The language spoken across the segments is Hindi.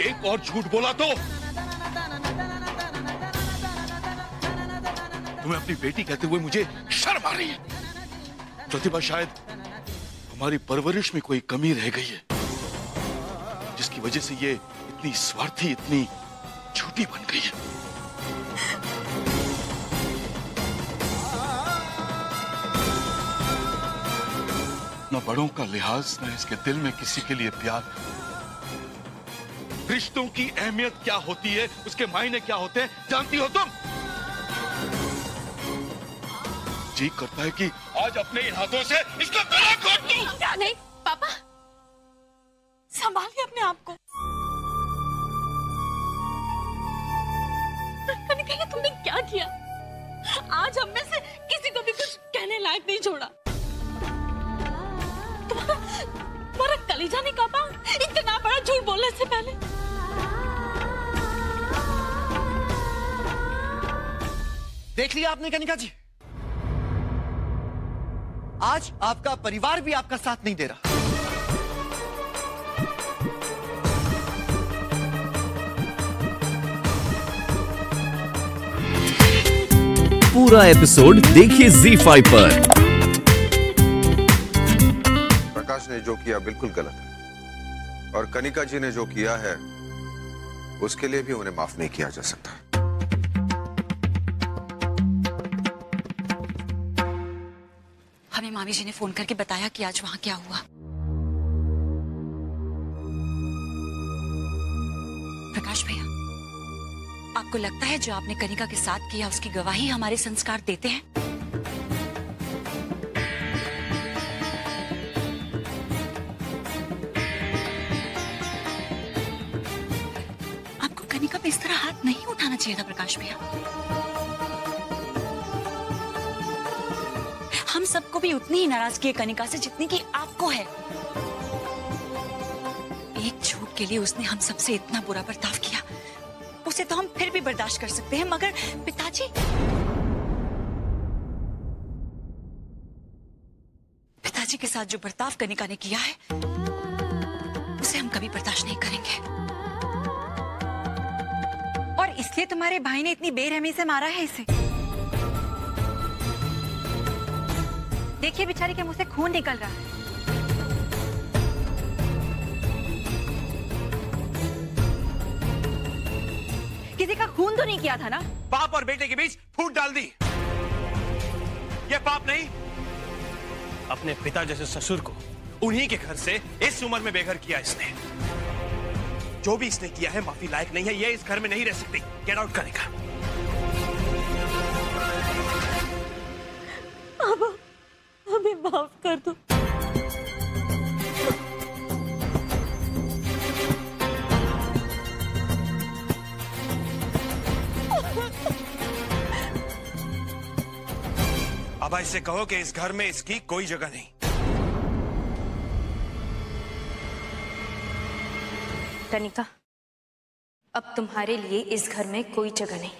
एक और झूठ बोला तो तुम्हें अपनी बेटी कहते हुए मुझे शर्म आ रही है। प्रतिभा, शायद हमारी परवरिश में कोई कमी रह गई है, जिसकी वजह से ये इतनी स्वार्थी, इतनी झूठी बन गई है। न बड़ों का लिहाज, न इसके दिल में किसी के लिए प्यार। रिश्तों की अहमियत क्या होती है, उसके मायने क्या होते हैं, जानती हो तुम? जी करता है कि आज अपने इन हाथों से इसका गला काट दूं। क्या? नहीं पापा, संभालिए अपने आप को। कनिका, तुमने क्या किया? आज हम में से किसी को भी कुछ कहने लायक नहीं छोड़ा। तुम्हारा कलेजा नहीं कांपा इतना बड़ा झूठ बोलने से पहले? देख लिया आपने कनिका जी, आज आपका परिवार भी आपका साथ नहीं दे रहा। पूरा एपिसोड देखिए ZEE5 पर। प्रकाश ने जो किया बिल्कुल गलत है, और कनिका जी ने जो किया है उसके लिए भी उन्हें माफ नहीं किया जा सकता। हमें मामी जी ने फोन करके बताया कि आज वहां क्या हुआ। प्रकाश भैया, आपको लगता है जो आपने कनिका के साथ किया उसकी गवाही हमारे संस्कार देते हैं? आपको कनिका पे इस तरह हाथ नहीं उठाना चाहिए था प्रकाश भैया। हम सबको भी उतनी ही नाराजगी है कनिका से जितनी कि आपको है। एक झूठ के लिए उसने हम सबसे इतना बुरा बर्ताव किया, उसे तो हम फिर भी बर्दाश्त कर सकते हैं, मगर पिताजी के साथ जो बर्ताव कनिका ने किया है उसे हम कभी बर्दाश्त नहीं करेंगे। और इसलिए तुम्हारे भाई ने इतनी बेरहमी से मारा है इसे। देखिए बेचारी के मुंह से खून निकल रहा है। किसी का खून तो नहीं किया था ना? बाप और बेटे के बीच फूट डाल दी। ये पाप नहीं, अपने पिता जैसे ससुर को उन्हीं के घर से इस उम्र में बेघर किया इसने। जो भी इसने किया है माफी लायक नहीं है, ये इस घर में नहीं रह सकती। गेट आउट करेगा। हमें माफ कर दो। अब इससे कहो कि इस घर में इसकी कोई जगह नहीं। कनिका, अब तुम्हारे लिए इस घर में कोई जगह नहीं।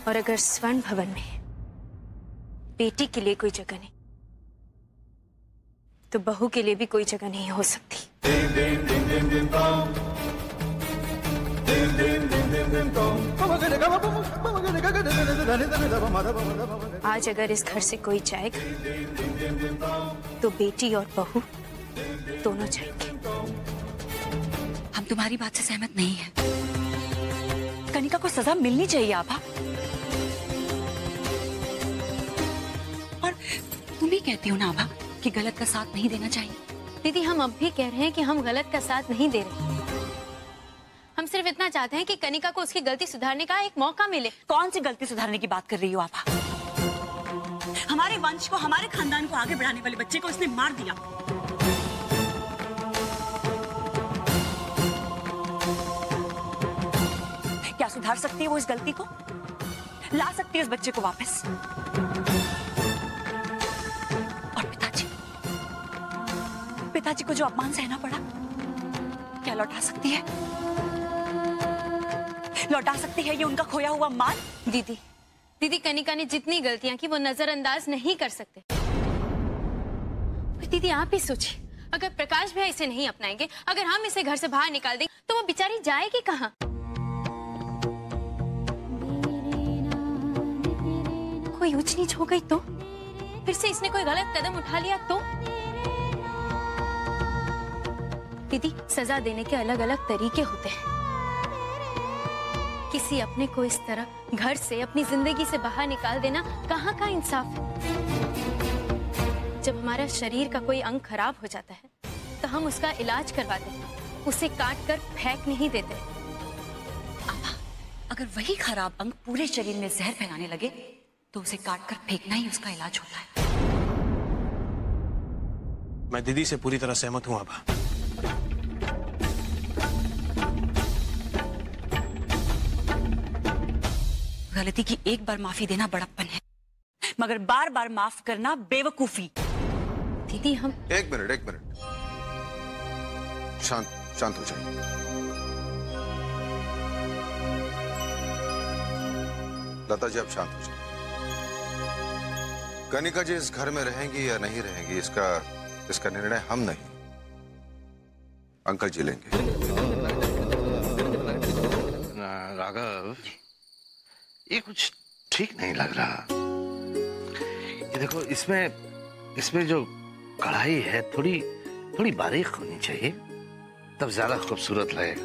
और अगर स्वर्ण भवन में बेटी के लिए कोई जगह नहीं, तो बहू के लिए भी कोई जगह नहीं हो सकती। आज अगर इस घर से कोई जाएगा तो बेटी और बहू दोनों जाएंगे। हम तुम्हारी बात से सहमत नहीं हैं। कनिका को सजा मिलनी चाहिए आभा। और तुम ही कहती हो ना आभा कि गलत का साथ नहीं देना चाहिए। दीदी, हम अब भी कह रहे हैं कि हम गलत का साथ नहीं दे रहे। हम सिर्फ इतना चाहते हैं कि कनिका को उसकी गलती सुधारने का एक मौका मिले। कौन सी गलती सुधारने की बात कर रही हो आभा? हमारे वंश को, हमारे खानदान को आगे बढ़ाने वाले बच्चे को उसने मार दिया। क्या सुधार सकती है वो इस गलती को? ला सकती है उस बच्चे को वापस। और पिताजी को जो अपमान सहना पड़ा, क्या लौटा सकती है? लौटा सकती है ये उनका खोया हुआ मान? दीदी कनिका ने जितनी गलतियां की वो नजरअंदाज नहीं कर सकते। दीदी आप ही सोचिए, अगर प्रकाश भैया इसे नहीं अपनाएंगे, अगर हम इसे घर से बाहर निकाल देंगे तो वो बेचारी जाएगी कहाँ? कोई ऊंच नीच हो गई तो? फिर से इसने कोई गलत कदम उठा लिया तो? दीदी सजा देने के अलग अलग तरीके होते हैं। किसी अपने को इस तरह घर से, अपनी जिंदगी से बाहर निकाल देना कहाँ का इंसाफ है? जब हमारा शरीर का कोई अंग खराब हो जाता है तो हम उसका इलाज करवाते हैं, उसे काट कर फेंक नहीं देते। आभा, अगर वही खराब अंग पूरे शरीर में जहर फैलाने लगे तो उसे काट कर फेंकना ही उसका इलाज होता है। मैं दीदी से पूरी तरह सहमत हूं आभा। गलती की एक बार माफी देना बड़प्पन है, मगर बार बार माफ करना बेवकूफी। दीदी हम एक मिनट शांत हो जाइए। लता जी, आप शांत हो जाइए। कनिका जी इस घर में रहेंगी या नहीं रहेंगी, इसका निर्णय हम नहीं, अंकल जी लेंगे। राघव, ये कुछ ठीक नहीं लग रहा। ये देखो, इसमें जो कढ़ाई है थोड़ी बारीक होनी चाहिए, तब ज्यादा खूबसूरत लगेगा।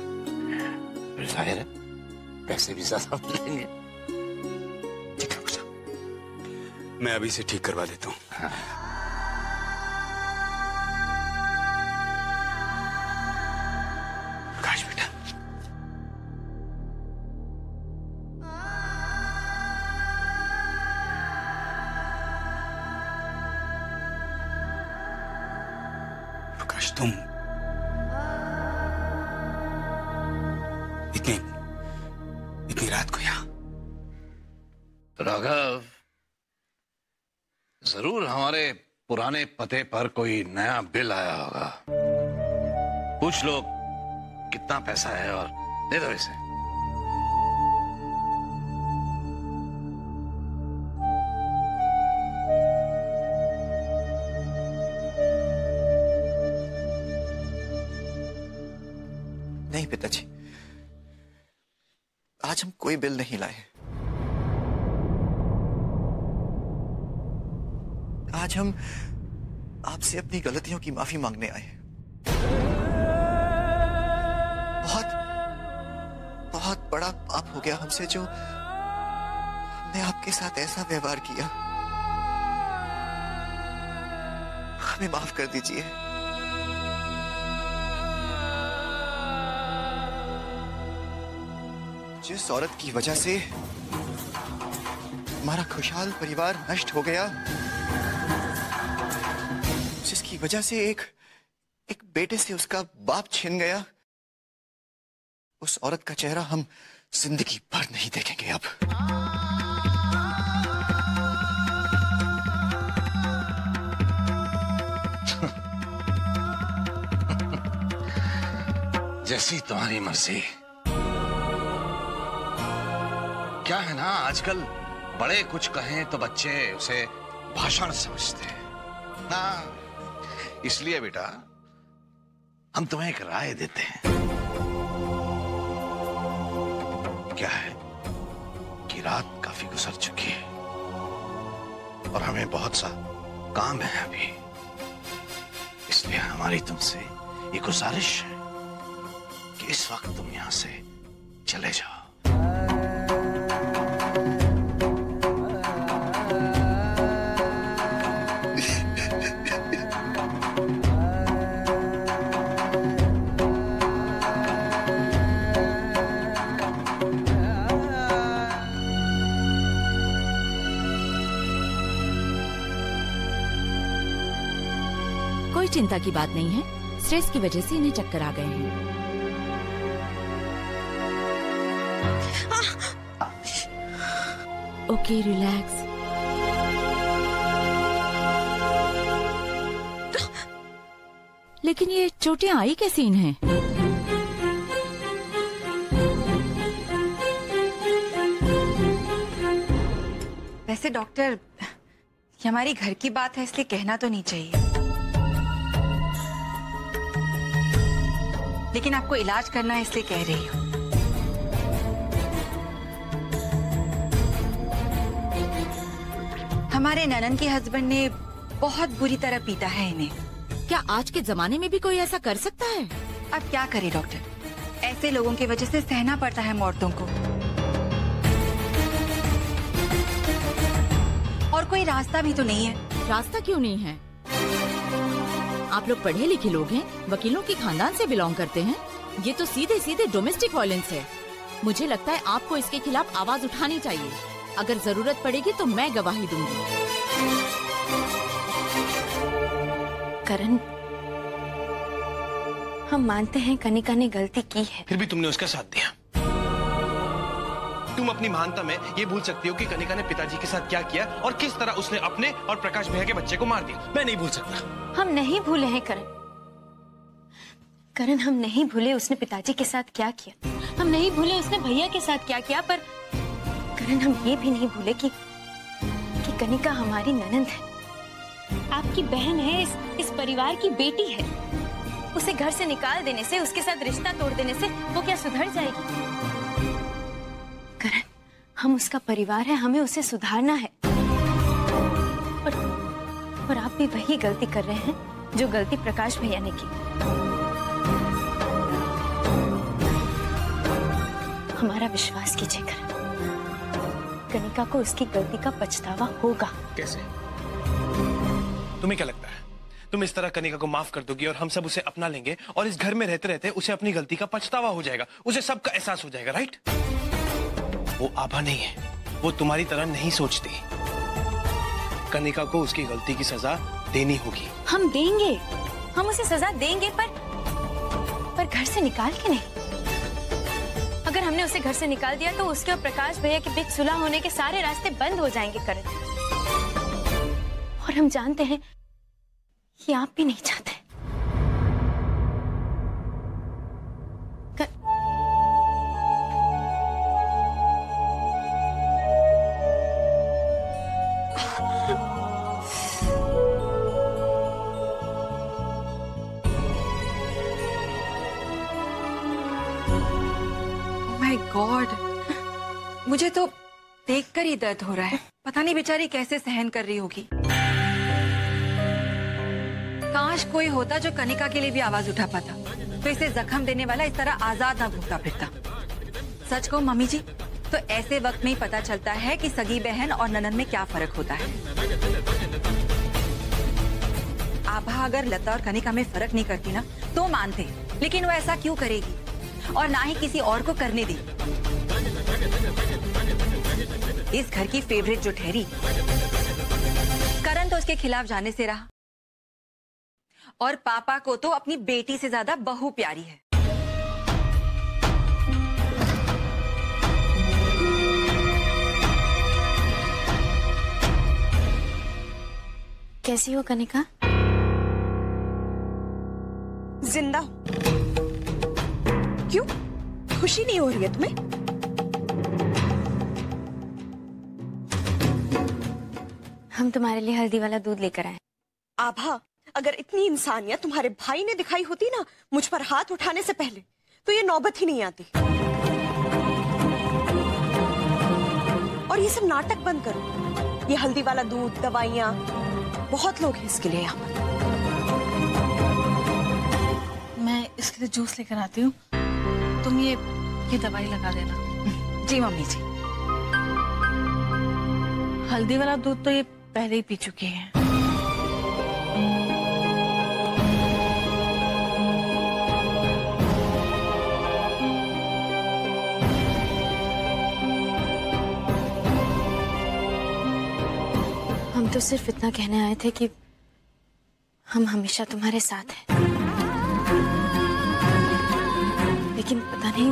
फिर जाहिर है पैसे भी ज्यादा मिलेंगे। ठीक है भैया, मैं अभी से ठीक करवा देता हूँ। हाँ। काश बेटा, प्रकाश, तुम इतनी रात को यहाँ? राघव, जरूर हमारे पुराने पते पर कोई नया बिल आया होगा। पूछ लो कितना पैसा है और दे दो इसे। नहीं पिताजी, आज हम कोई बिल नहीं लाए। आज हम आपसे अपनी गलतियों की माफी मांगने आए। बहुत बड़ा पाप हो गया हमसे जो हमने आपके साथ ऐसा व्यवहार किया। हमें माफ कर दीजिए। जिस औरत की वजह से हमारा खुशहाल परिवार नष्ट हो गया, जिसकी वजह से एक बेटे से उसका बाप छिन गया, उस औरत का चेहरा हम जिंदगी भर नहीं देखेंगे अब। जैसी तुम्हारी मर्जी। क्या है ना, आजकल बड़े कुछ कहें तो बच्चे उसे भाषण समझते हैं ना। इसलिए बेटा, हम तुम्हें एक राय देते हैं। क्या है कि रात काफी गुजर चुकी है और हमें बहुत सा काम है अभी। इसलिए हमारी तुमसे ये गुजारिश है कि इस वक्त तुम यहां से चले जाओ। कोई चिंता की बात नहीं है, स्ट्रेस की वजह से इन्हें चक्कर आ गए हैं। Okay, relax. लेकिन ये चोटें आई कैसे इन्हें? वैसे डॉक्टर, ये हमारी घर की बात है, इसलिए कहना तो नहीं चाहिए, लेकिन आपको इलाज करना है इसलिए कह रही हूँ। हमारे ननन के हस्बैंड ने बहुत बुरी तरह पीटा है इन्हें। क्या आज के जमाने में भी कोई ऐसा कर सकता है? अब क्या करे डॉक्टर, ऐसे लोगों की वजह से सहना पड़ता है औरतों को। और कोई रास्ता भी तो नहीं है। रास्ता क्यों नहीं है? आप लोग पढ़े लिखे लोग हैं, वकीलों के खानदान से बिलोंग करते हैं। ये तो सीधे सीधे डोमेस्टिक वायलेंस है। मुझे लगता है आपको इसके खिलाफ आवाज उठानी चाहिए। अगर जरूरत पड़ेगी तो मैं गवाही दूंगी। करण, हम मानते हैं कनिका ने गलती की है, फिर भी तुमने उसका साथ दिया। तुम अपनी महानता में ये भूल सकती हो कि कनिका ने पिताजी के साथ क्या किया और किस तरह उसने अपने और प्रकाश भैया के बच्चे को मार दिया। मैं नहीं भूल सकता। हम नहीं भूले हैं करण। करण, हम नहीं भूले उसने पिताजी के साथ क्या किया, हम नहीं भूले उसने भैया के साथ क्या किया, पर करण हम ये भी नहीं भूले कि कनिका हमारी ननंद है, आपकी बहन है, इस परिवार की बेटी है। उसे घर से निकाल देने से, उसके साथ रिश्ता तोड़ देने से वो क्या सुधर जाएगी? करण, हम उसका परिवार है, हमें उसे सुधारना है। और आप भी वही गलती कर रहे हैं जो गलती प्रकाश भैया ने की। हमारा विश्वास कीजिए करण, कनिका को उसकी गलती का पछतावा होगा। कैसे? तुम्हें क्या लगता है तुम इस तरह कनिका को माफ कर दोगी और हम सब उसे अपना लेंगे और इस घर में रहते रहते उसे अपनी गलती का पछतावा हो जाएगा, उसे सबका एहसास हो जाएगा, राइट? वो आभा नहीं है, वो तुम्हारी तरह नहीं सोचती। कनिका को उसकी गलती की सजा देनी होगी। हम देंगे, हम उसे सजा देंगे, पर घर से निकाल के नहीं। अगर हमने उसे घर से निकाल दिया तो उसके और प्रकाश भैया के बीच सुलह होने के सारे रास्ते बंद हो जाएंगे करण। और हम जानते हैं कि आप भी नहीं चाहते। माय गॉड, मुझे तो देखकर ही दर्द हो रहा है। पता नहीं बेचारी कैसे सहन कर रही होगी। काश कोई होता जो कनिका के लिए भी आवाज उठा पाता, तो इसे जख्म देने वाला इस तरह आजाद ना घूमता फिरता। सच कहूं मम्मी जी, तो ऐसे वक्त में ही पता चलता है कि सगी बहन और ननद में क्या फर्क होता है। आभा अगर लता और कनिका में फर्क नहीं करती ना तो मानते, लेकिन वो ऐसा क्यों करेगी और ना ही किसी और को करने दी। इस घर की फेवरेट जो ठहरी, करण तो उसके खिलाफ जाने से रहा और पापा को तो अपनी बेटी से ज्यादा बहू प्यारी है। कैसी हो कनिका? जिंदा हूं। क्यों, खुशी नहीं हो रही है तुम्हें? हम तुम्हारे लिए हल्दी वाला दूध लेकर आए। आभा, अगर इतनी इंसानियत तुम्हारे भाई ने दिखाई होती ना मुझ पर हाथ उठाने से पहले, तो ये नौबत ही नहीं आती। और ये सब नाटक बंद करो। ये हल्दी वाला दूध, दवाइयां, बहुत लोग हैं इसके लिए यहाँ पर। मैं इसके लिए जूस लेकर आती हूँ, तुम ये दवाई लगा देना। जी मम्मी जी। हल्दी वाला दूध तो ये पहले ही पी चुकी है। हम तो सिर्फ इतना कहने आए थे कि हम हमेशा तुम्हारे साथ हैं, लेकिन पता नहीं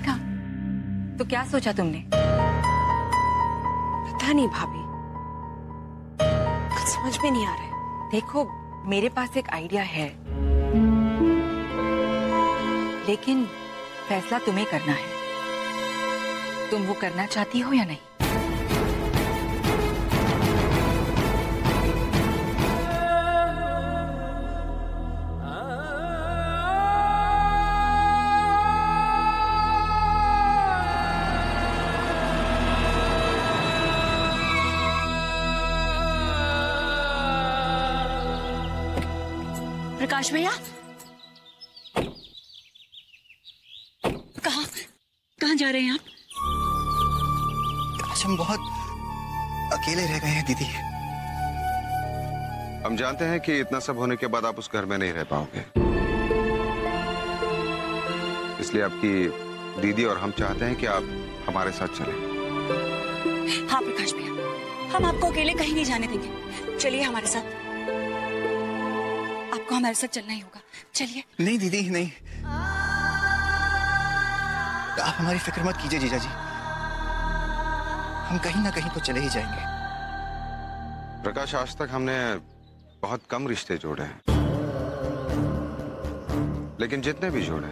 देखा? तो क्या सोचा तुमने? पता नहीं भाभी, कुछ समझ में नहीं आ रहा है। देखो, मेरे पास एक आइडिया है, लेकिन फैसला तुम्हें करना है। तुम वो करना चाहती हो या नहीं? प्रकाश भैया, कहाँ जा रहे हैं आप? आज हम बहुत अकेले रह गए हैं दीदी। हम जानते हैं कि इतना सब होने के बाद आप उस घर में नहीं रह पाओगे, इसलिए आपकी दीदी और हम चाहते हैं कि आप हमारे साथ चलें। हाँ प्रकाश भैया, हम आपको अकेले कहीं नहीं जाने देंगे। चलिए हमारे साथ, आपको हमारे साथ चलना ही होगा। चलिए। नहीं दीदी, नहीं, आप हमारी फिक्र मत कीजिए जीजा जी, हम कहीं ना कहीं तो चले ही जाएंगे। प्रकाश, आज तक हमने बहुत कम रिश्ते जोड़े हैं, लेकिन जितने भी जोड़े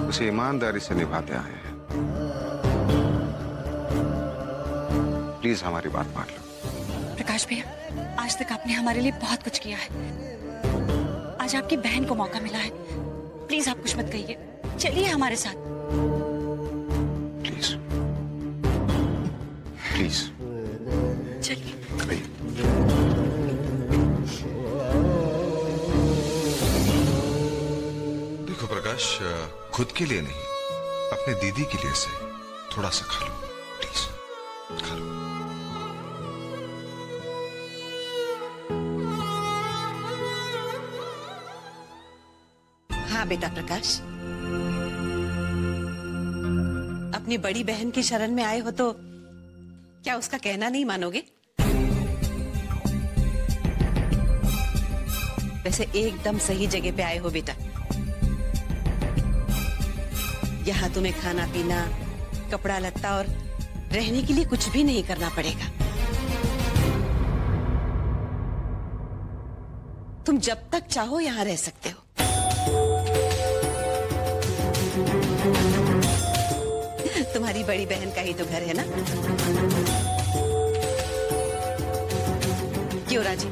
उसे ईमानदारी से निभाते आए हैं। प्लीज हमारी बात मान लो। प्रकाश भैया, आज तक आपने हमारे लिए बहुत कुछ किया है। आज आपकी बहन को मौका मिला है, प्लीज आप कुछ मत कहिए। चलिए हमारे साथ। प्लीज प्लीज चलिए। देखो प्रकाश, खुद के लिए नहीं, अपने दीदी के लिए से थोड़ा सा खा लो, प्लीज खा लो। हाँ बेटा प्रकाश, अपनी बड़ी बहन की शरण में आए हो तो क्या उसका कहना नहीं मानोगे? वैसे एकदम सही जगह पे आए हो बेटा। यहाँ तुम्हें खाना पीना, कपड़ा लत्ता और रहने के लिए कुछ भी नहीं करना पड़ेगा। तुम जब तक चाहो यहाँ रह सकते हो। तुम्हारी बड़ी बहन का ही तो घर है ना? क्यों राजी,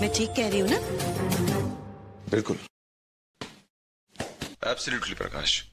मैं ठीक कह रही हूँ ना? बिल्कुल, एब्सोल्युटली प्रकाश।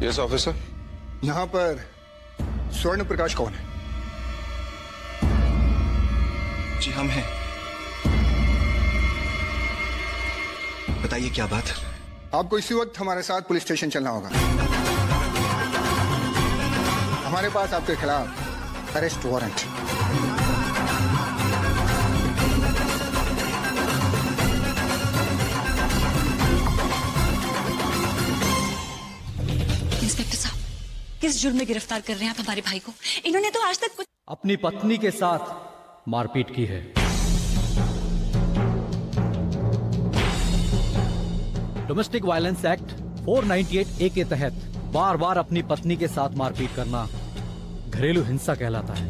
Yes officer. यहाँ पर स्वर्ण प्रकाश कौन है? जी हम हैं। बताइए क्या बात? आपको इसी वक्त हमारे साथ पुलिस स्टेशन चलना होगा। हमारे पास आपके खिलाफ अरेस्ट वारंट। इंस्पेक्टर साहब, किस जुर्म में गिरफ्तार कर रहे हैं आप हमारे भाई को? इन्होंने तो आज तक कुछ अपनी पत्नी के साथ मारपीट की है। डोमेस्टिक वायलेंस एक्ट 498A के तहत बार बार अपनी पत्नी के साथ मारपीट करना घरेलू हिंसा कहलाता है।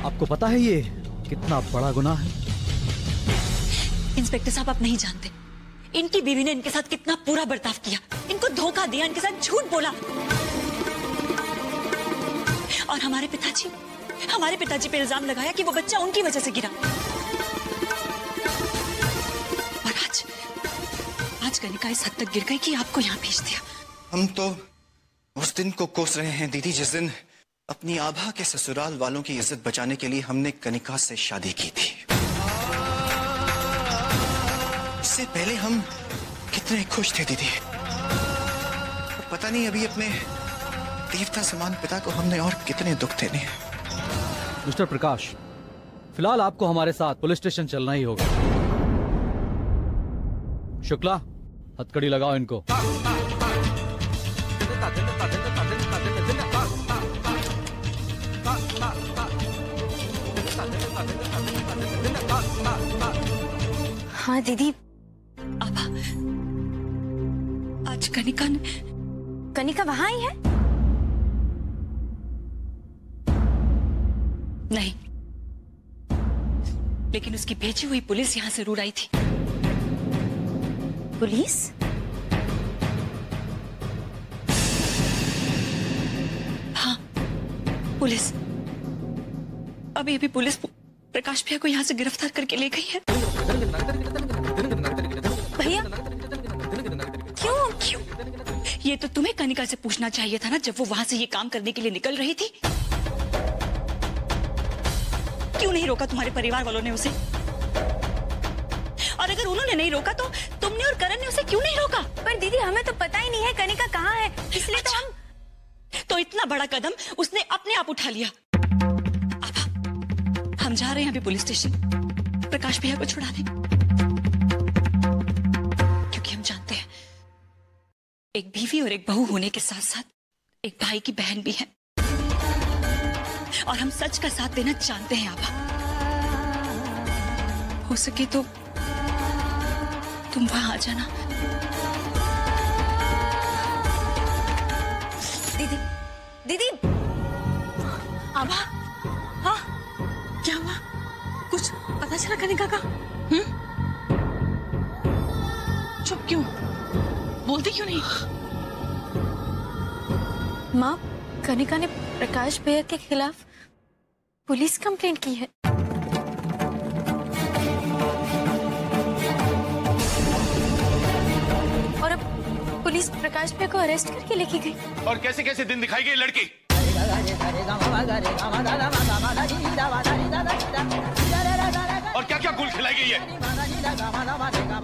आपको पता है ये कितना बड़ा गुनाह है? इंस्पेक्टर साहब, आप नहीं जानते इनकी बीवी ने इनके साथ कितना पूरा बर्ताव किया, इनको धोखा दिया, इनके साथ झूठ बोला। और हमारे पिताजी पे इल्जाम लगाया कि वो बच्चा उनकी वजह से गिरा। और आज कनिका इस हद तक गिर गई कि आपको यहाँ भेज दिया। हम तो उस दिन को कोस रहे हैं दीदी, जिस दिन अपनी आभा के ससुराल वालों की इज्जत बचाने के लिए हमने कनिका से शादी की थी। इससे पहले हम कितने खुश थे दीदी। पता नहीं अभी अपने देवता समान पिता को हमने और कितने दुख देने हैं। मिस्टर प्रकाश, फिलहाल आपको हमारे साथ पुलिस स्टेशन चलना ही होगा। शुक्ला, हथकड़ी लगाओ इनको। हाँ दीदी। आभा, आज कनिका वहां ही है? नहीं, लेकिन उसकी भेजी हुई पुलिस यहां से रूट आई थी। पुलिस? हाँ, पुलिस। अभी अभी पुलिस प्रकाश भैया को यहाँ से गिरफ्तार करके ले गई है। भैया क्यों? ये तो तुम्हें कनिका से पूछना चाहिए था ना, जब वो वहां से ये काम करने के लिए निकल रही थी। क्यों नहीं रोका तुम्हारे परिवार वालों ने उसे? और अगर उन्होंने नहीं रोका तो तुमने और करण ने उसे क्यों नहीं रोका? पर दीदी हमें तो पता ही नहीं है कनिका कहाँ है, इसलिए अच्छा, तो इतना बड़ा कदम उसने अपने आप उठा लिया। हम जा रहे हैं अभी पुलिस स्टेशन प्रकाश भैया को छुड़ाने, क्योंकि हम जानते हैं एक बीवी और एक बहू होने के साथ साथ एक भाई की बहन भी है, और हम सच का साथ देना जानते हैं। आभा, हो सके तो तुम वहां आ जाना। दीदी। आभा, हाँ क्या हुआ? कुछ पता चला कनिका का? चुप क्यों? बोलती क्यों नहीं? माँ, कनिका ने प्रकाश भैया के खिलाफ पुलिस कंप्लेंट की है। और अब पुलिस प्रकाश भैया को अरेस्ट करके लेके गई। और कैसे कैसे दिन दिखाई गई लड़की? और क्या क्या गुल खिलाई गई है?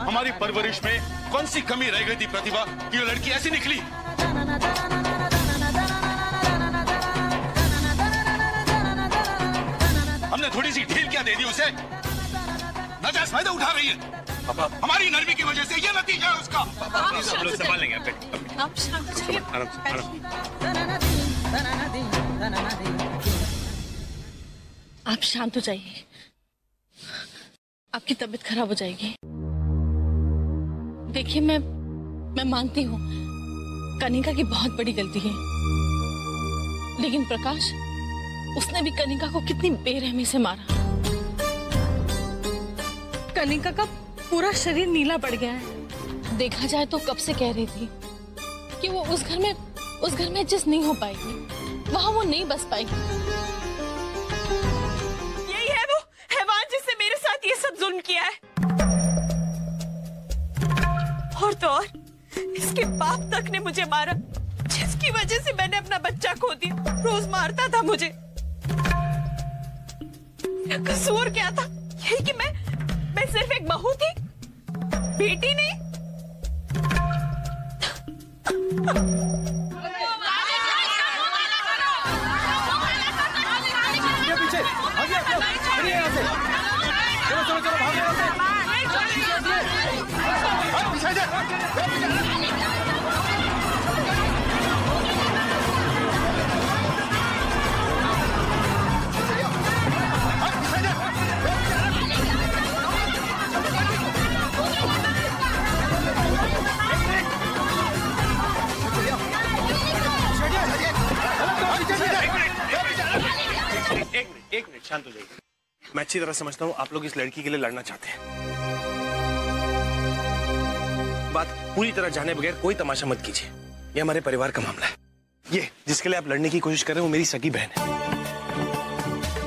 हमारी परवरिश में कौन सी कमी रह गई थी प्रतिभा कि ये लड़की ऐसी निकली? हमने थोड़ी सी ढील क्या दे दी उसे? नाजायज फायदा उठा रही है। हमारी नरमी की वजह से ये नतीजा है उसका। हम लोग संभाल लेंगे। आप शांत हो जाइए। आप शांत हो जाइए, आपकी तबीयत खराब हो जाएगी। देखिए, मैं मानती हूँ कनिका की बहुत बड़ी गलती है, लेकिन प्रकाश, उसने भी कनिका को कितनी बेरहमी से मारा। कनिका का पूरा शरीर नीला पड़ गया है। देखा जाए तो कब से कह रही थी कि वो उस घर में एडजस्ट नहीं हो पाएगी, वहां वो नहीं बस पाएगी। यही है वो हैवान जिसने मेरे साथ ये सब जुल्म किया है। और तो और इसके बाप तक ने मुझे मारा, जिसकी वजह से मैंने अपना बच्चा खो दिया। रोज मारता था मुझे। कसूर क्या था? यही कि मैं सिर्फ एक बहू थी, बेटी नहीं। पीछे आगे यहाँ से। चलो चलो चलो, भागो यहाँ से। एक मिनट शांत हो जाइए। मैं अच्छी तरह समझता हूँ आप लोग इस लड़की के लिए लड़ना चाहते हैं। बात पूरी तरह जाने बगैर कोई तमाशा मत कीजिए। ये हमारे परिवार का मामला है। ये जिसके लिए आप लड़ने की कोशिश कर रहे हैं वो मेरी सगी बहन है।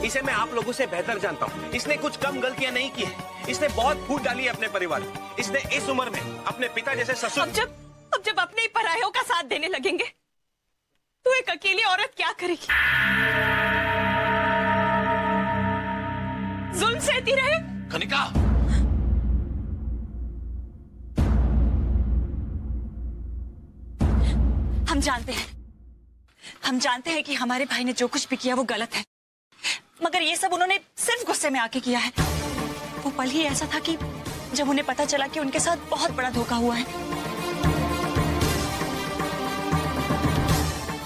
इसे मैं आप लोगों से बेहतर जानता हूँ। इसने कुछ कम गलतियां नहीं की है। इसने बहुत फूट डाली है अपने परिवार में। इसने इस उम्र में अपने पिता जैसे ससुर। अब जब अपने ही परायों का साथ देने लगेंगे तो एक अकेली औरत क्या करेगी? जुल्म सहती रहे। कनिका, हम जानते हैं कि हमारे भाई ने जो कुछ भी किया वो गलत है, मगर ये सब उन्होंने सिर्फ गुस्से में आके किया है। वो पल ही ऐसा था कि जब उन्हें पता चला कि उनके साथ बहुत बड़ा धोखा हुआ है।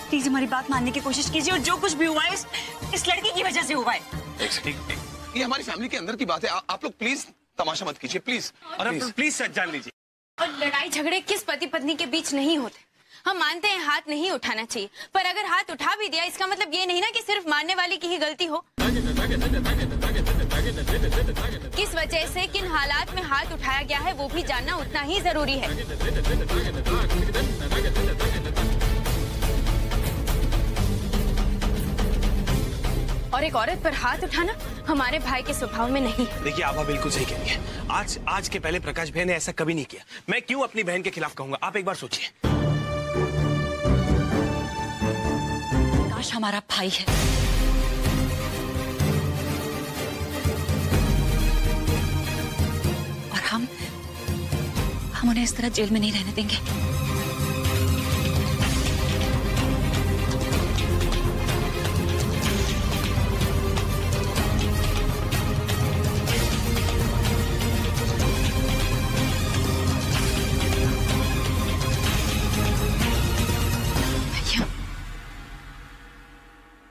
प्लीज हमारी बात मानने की कोशिश कीजिए, और जो कुछ भी हुआ है इस लड़की की वजह से हुआ है। ये हमारी फैमिली के अंदर की बात है। आप लोग प्लीज तमाशा मत कीजिए, प्लीज। और अब प्लीज सच जान लीजिए। और लड़ाई झगड़े किस पति पत्नी के बीच नहीं होते। हम मानते हैं हाथ नहीं उठाना चाहिए, पर अगर हाथ उठा भी दिया इसका मतलब ये नहीं ना कि सिर्फ मारने वाले की ही गलती हो। किस वजह से किन हालात में हाथ उठाया गया है वो भी जानना उतना ही जरूरी है। और एक औरत पर हाथ उठाना हमारे भाई के स्वभाव में नहीं है। देखिए आभा बिल्कुल सही कह रही है। आज के पहले प्रकाश भाई ने ऐसा कभी नहीं किया। मैं क्यों अपनी बहन के खिलाफ कहूंगा? आप एक बार सोचिए। प्रकाश हमारा भाई है, और हम उन्हें इस तरह जेल में नहीं रहने देंगे।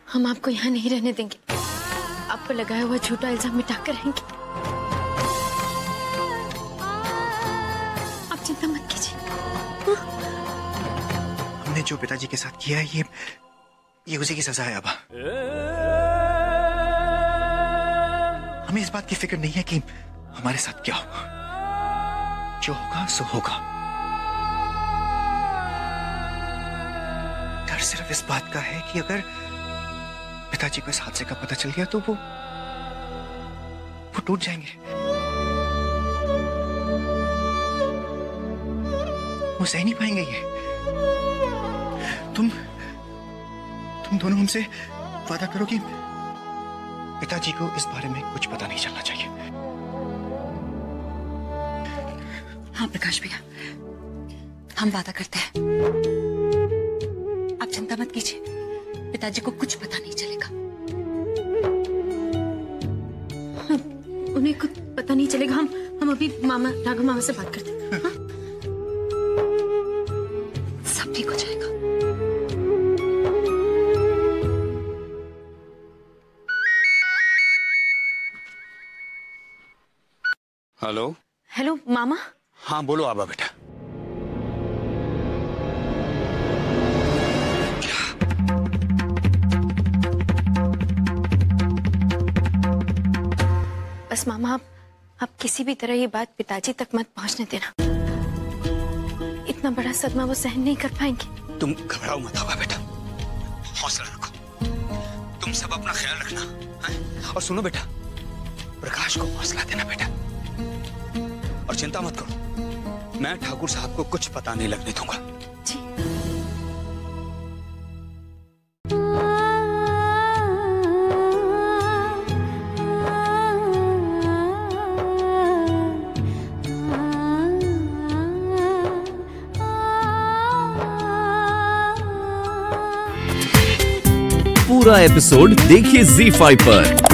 हम आपको यहाँ नहीं रहने देंगे। आपको लगाया हुआ झूठा इल्जाम मिटाकर रहेंगे। आप चिंता मत कीजिए। हमने जो पिताजी के साथ किया है ये उसी की सजा है। अबा, हमें इस बात की फिक्र नहीं है कि हमारे साथ क्या होगा। जो होगा सो होगा। डर सिर्फ इस बात का है कि अगर पिताजी को इस हादसे का पता चल गया तो वो टूट जाएंगे। वो सह नहीं पाएंगे ये। तुम दोनों हमसे वादा करो कि पिताजी को इस बारे में कुछ पता नहीं चलना चाहिए। हाँ प्रकाश भैया, हम वादा करते हैं। आप चिंता मत कीजिए, पिताजी को कुछ पता नहीं चलेगा। उन्हें कुछ पता नहीं चलेगा। हम अभी राघव मामा से बात करते हैं। हाँ? सब ठीक हो जाएगा। हेलो। हेलो मामा। हाँ बोलो आबा बेटा। बस मामा आप किसी भी तरह ये बात पिताजी तक मत पहुंचने देना। इतना बड़ा सदमा वो सहन नहीं कर पाएंगे। तुम घबराओ मत आबा बेटा, हौसला रखो। तुम सब अपना ख्याल रखना है? और सुनो बेटा, प्रकाश को हौसला देना बेटा, और चिंता मत करो। मैं ठाकुर साहब को कुछ पता नहीं लगने दूंगा। जी। पूरा एपिसोड देखिए ZEE5 पर।